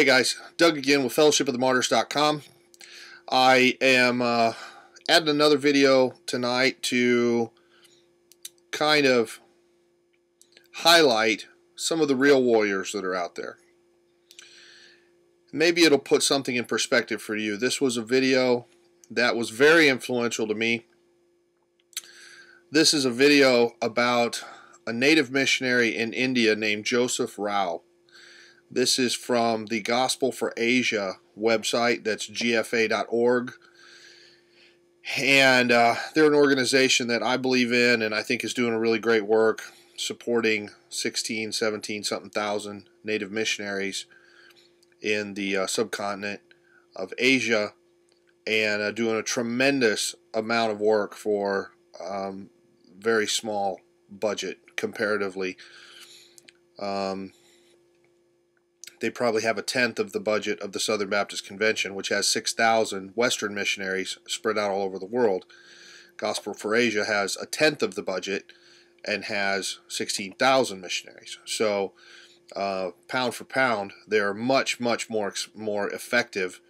Hey guys, Doug again with fellowshipofthemartyrs.com. I am adding another video tonight to kind of highlight some of the real warriors that are out there. Maybe it'll put something in perspective for you. This was a video that was very influential to me. This is a video about a native missionary in India named Joseph Rao. This is from the Gospel for Asia website, that's gfa.org. And they're an organization that I believe in and I think is doing a really great work supporting 16, 17 something thousand native missionaries in the subcontinent of Asia, and doing a tremendous amount of work for very small budget comparatively. They probably have a tenth of the budget of the Southern Baptist Convention, which has 6,000 Western missionaries spread out all over the world. Gospel for Asia has a tenth of the budget and has 16,000 missionaries. So pound for pound, they are much more effective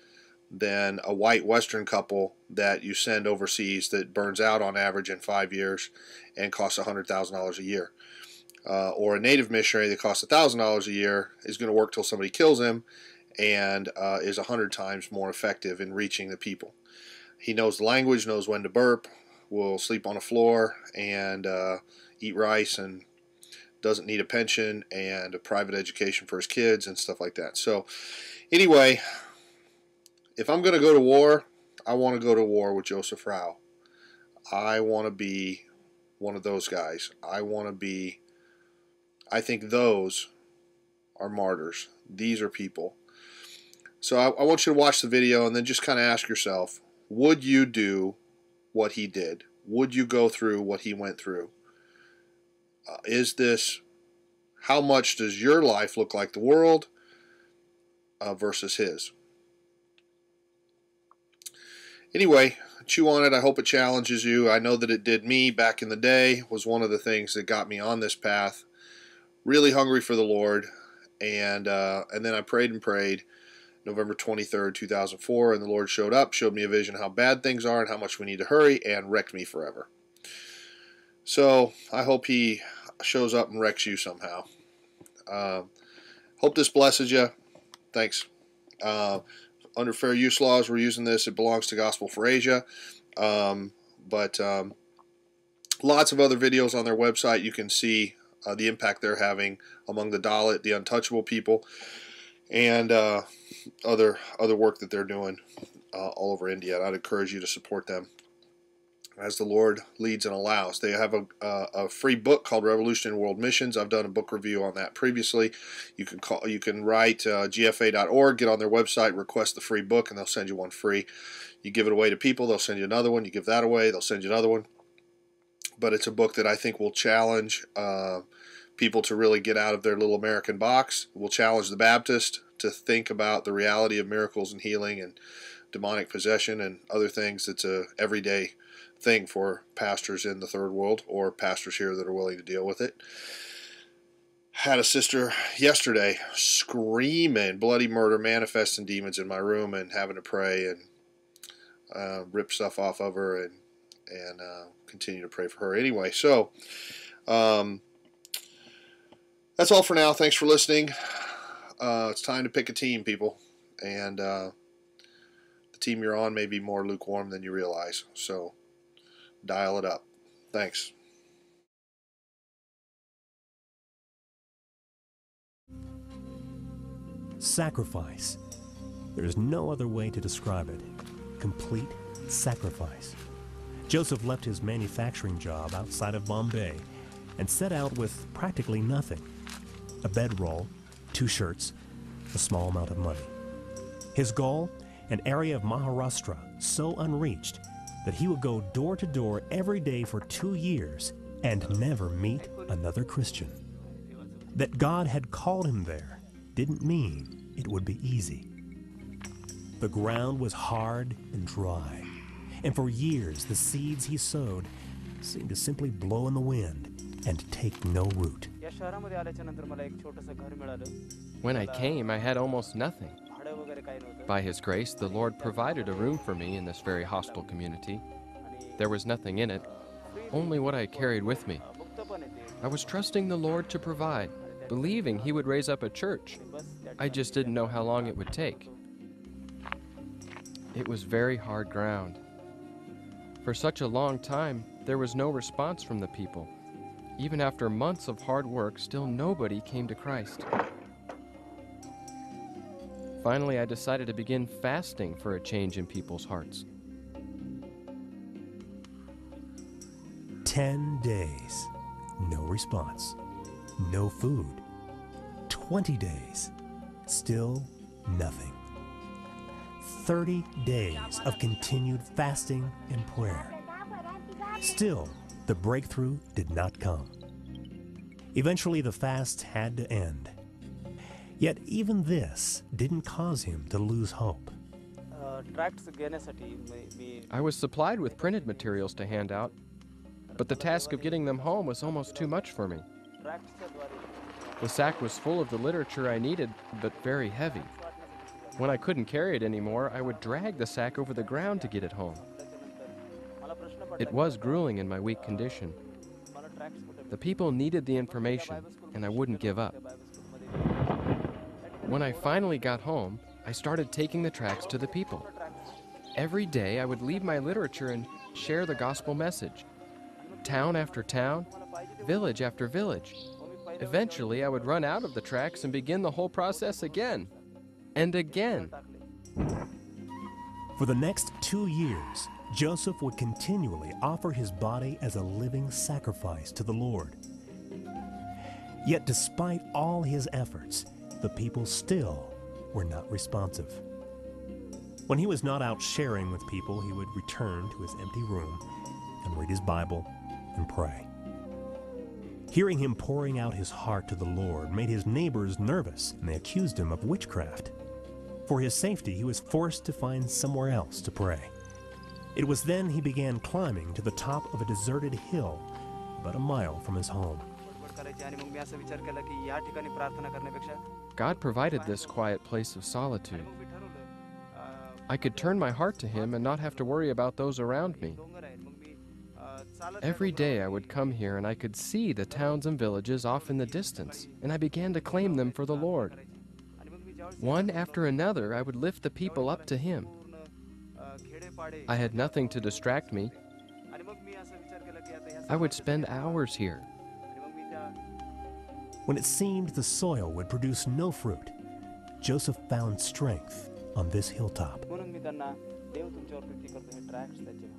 than a white Western couple that you send overseas that burns out on average in 5 years and costs $100,000 a year. Or a native missionary that costs $1,000 a year is going to work till somebody kills him and is 100 times more effective in reaching the people. He knows the language, knows when to burp, will sleep on the floor and eat rice, and doesn't need a pension and a private education for his kids and stuff like that. So anyway, if I'm going to go to war, I want to go to war with Joseph Rao. I want to be one of those guys. I think those are martyrs. These are people. So I want you to watch the video and then just kind of ask yourself, would you do what he did? Would you go through what he went through? How much does your life look like the world versus his? Anyway, chew on it. I hope it challenges you. I know that it did me back in the day. It was one of the things that got me on this path. Really hungry for the Lord, and then I prayed and prayed. November 23rd, 2004, and the Lord showed up, showed me a vision of how bad things are and how much we need to hurry, and wrecked me forever. So I hope he shows up and wrecks you somehow. Hope this blesses you. Thanks. Under fair use laws, we're using this. It belongs to Gospel for Asia. But lots of other videos on their website. You can see the impact they're having among the Dalit, the untouchable people, and other work that they're doing all over India. And I'd encourage you to support them as the Lord leads and allows. They have a free book called Revolution in World Missions. I've done a book review on that previously. You can write gfa.org, get on their website, request the free book, and they'll send you one free. You give it away to people, they'll send you another one. You give that away, they'll send you another one. But it's a book that I think will challenge people to really get out of their little American box. It will challenge the Baptist to think about the reality of miracles and healing and demonic possession and other things. It's a everyday thing for pastors in the third world or pastors here that are willing to deal with it. Had a sister yesterday screaming bloody murder, manifesting demons in my room, and having to pray and rip stuff off of her and continue to pray for her. Anyway, so that's all for now. Thanks for listening. It's time to pick a team, people, and the team you're on may be more lukewarm than you realize, so dial it up. Thanks. Sacrifice. There's no other way to describe it. Complete sacrifice. Joseph left his manufacturing job outside of Bombay and set out with practically nothing. A bedroll, 2 shirts, a small amount of money. His goal? An area of Maharashtra so unreached that he would go door to door every day for 2 years and never meet another Christian. That God had called him there didn't mean it would be easy. The ground was hard and dry, and for years the seeds he sowed seemed to simply blow in the wind and take no root. या शहरामध्ये आल्याच्या नंतर मला एक छोटंसं घर मिळालं. When I came, I had almost nothing. By His grace, the Lord provided a room for me in this very hostile community. There was nothing in it, only what I carried with me. I was trusting the Lord to provide, believing He would raise up a church. I just didn't know how long it would take. It was very hard ground. For such a long time, there was no response from the people. Even after months of hard work, still nobody came to Christ. Finally, I decided to begin fasting for a change in people's hearts. 10 days, no response, no food. 20 days, still nothing. 30 days of continued fasting and prayer. Still, the breakthrough did not come. Eventually, the fast had to end. Yet even this didn't cause him to lose hope. I was supplied with printed materials to hand out, but the task of getting them home was almost too much for me. The sack was full of the literature I needed, but very heavy. When I couldn't carry it anymore, I would drag the sack over the ground to get it home. It was grueling in my weak condition. The people needed the information, and I wouldn't give up. When I finally got home, I started taking the tracts to the people. Every day, I would leave my literature and share the gospel message. Town after town, village after village. Eventually, I would run out of the tracts and begin the whole process again and again. For the next 2 years, Joseph would continually offer his body as a living sacrifice to the Lord. Yet despite all his efforts, the people still were not responsive. When he was not out sharing with people, he would return to his empty room and read his Bible and pray. Hearing him pouring out his heart to the Lord made his neighbors nervous, and they accused him of witchcraft. For his safety, he was forced to find somewhere else to pray. It was then he began climbing to the top of a deserted hill about a mile from his home. God provided this quiet place of solitude. I could turn my heart to Him and not have to worry about those around me. Every day I would come here and I could see the towns and villages off in the distance, and I began to claim them for the Lord. One after another, I would lift the people up to Him. I had nothing to distract me. I would spend hours here. When it seemed the soil would produce no fruit, Joseph found strength on this hilltop.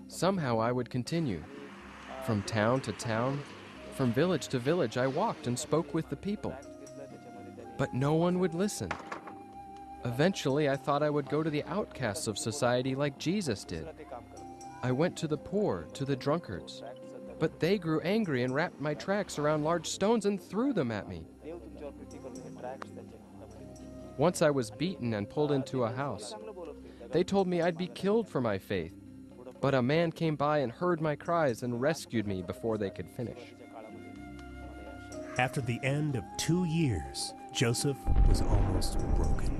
Somehow I would continue. From town to town, from village to village, I walked and spoke with the people. But no one would listen. Eventually, I thought I would go to the outcasts of society like Jesus did. I went to the poor, to the drunkards. But they grew angry and wrapped my tracts around large stones and threw them at me. Once I was beaten and pulled into a house. They told me I'd be killed for my faith. But a man came by and heard my cries and rescued me before they could finish. After the end of 2 years, Joseph was almost broken.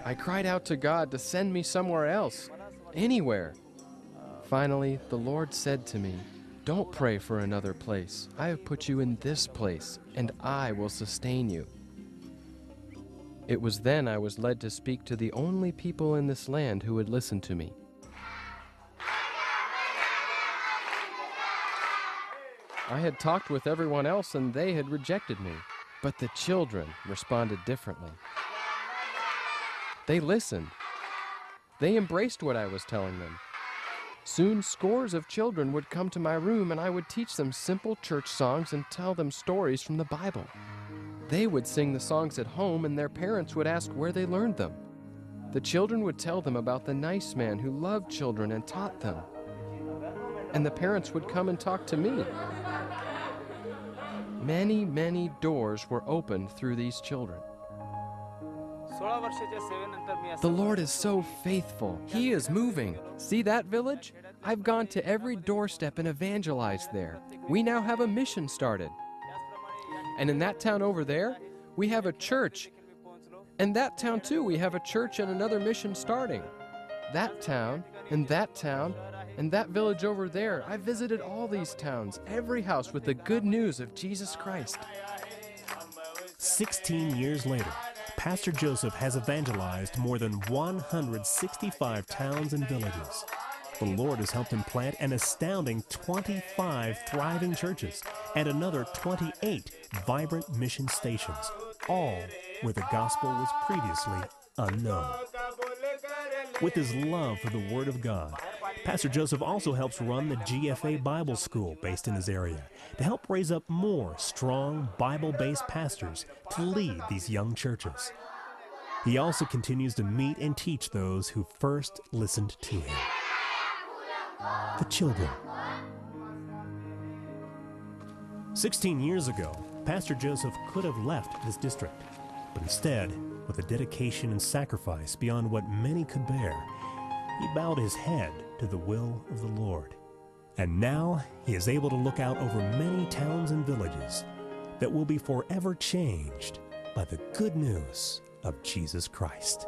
I cried out to God to send me somewhere else, anywhere. Finally, the Lord said to me, "Don't pray for another place. I have put you in this place, and I will sustain you." It was then I was led to speak to the only people in this land who would listen to me. I had talked with everyone else and they had rejected me, but the children responded differently. They listened. They embraced what I was telling them. Soon scores of children would come to my room and I would teach them simple church songs and tell them stories from the Bible. They would sing the songs at home and their parents would ask where they learned them. The children would tell them about the nice man who loved children and taught them. And the parents would come and talk to me. Many, many doors were opened through these children. The Lord is so faithful. He is moving. See that village? I've gone to every doorstep and evangelized there. We now have a mission started. And in that town over there, we have a church. And that town too, we have a church and another mission starting. That town, and that town, and that village over there. I visited all these towns, every house with the good news of Jesus Christ. 16 years later, Pastor Joseph has evangelized more than 165 towns and villages. The Lord has helped him plant an astounding 25 thriving churches and another 28 vibrant mission stations, all where the gospel was previously unknown. With his love for the Word of God, Pastor Joseph also helps run the GFA Bible School based in his area to help raise up more strong Bible-based pastors to lead these young churches. He also continues to meet and teach those who first listened to him, the children. 16 years ago, Pastor Joseph could have left this district, but instead, with a dedication and sacrifice beyond what many could bear, he bowed his head to the will of the Lord. And now he is able to look out over many towns and villages that will be forever changed by the good news of Jesus Christ.